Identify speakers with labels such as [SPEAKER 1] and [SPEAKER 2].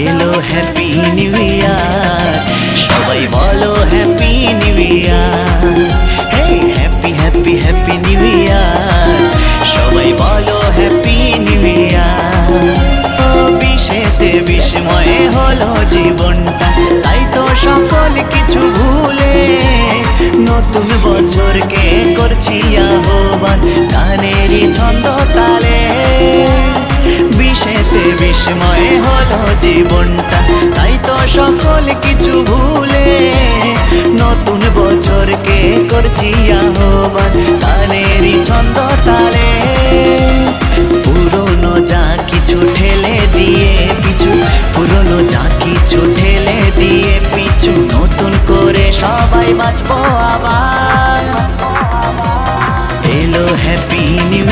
[SPEAKER 1] এলো happy new year, সবাই বলো happy new year. Hey happy happy happy new year, সবাই বলো হ্যাপি নিউ ইয়ার। ও বিশেতে বিস্ময়ে হলো জীবনটা, তাই তো সকল কিছু ভুলে নতুন বছরকে করছি আহ্বান গানেরই ছন্দ তালে। বিশেতে বিস্ময়ে হলো জীবনটা, তাই তো সকল কিছু ভুলে নতুন বছরকে করছি আহ্বান গানেরই ছন্দ তালে। পুরনো যা কিছু ঠেলে দিয়ে পিছু, পুরনো যা কিছু ঠেলে দিয়ে পিছু, নতুন করে সবাই বাঁচবো আবার। এলো হ্যাপি নিউ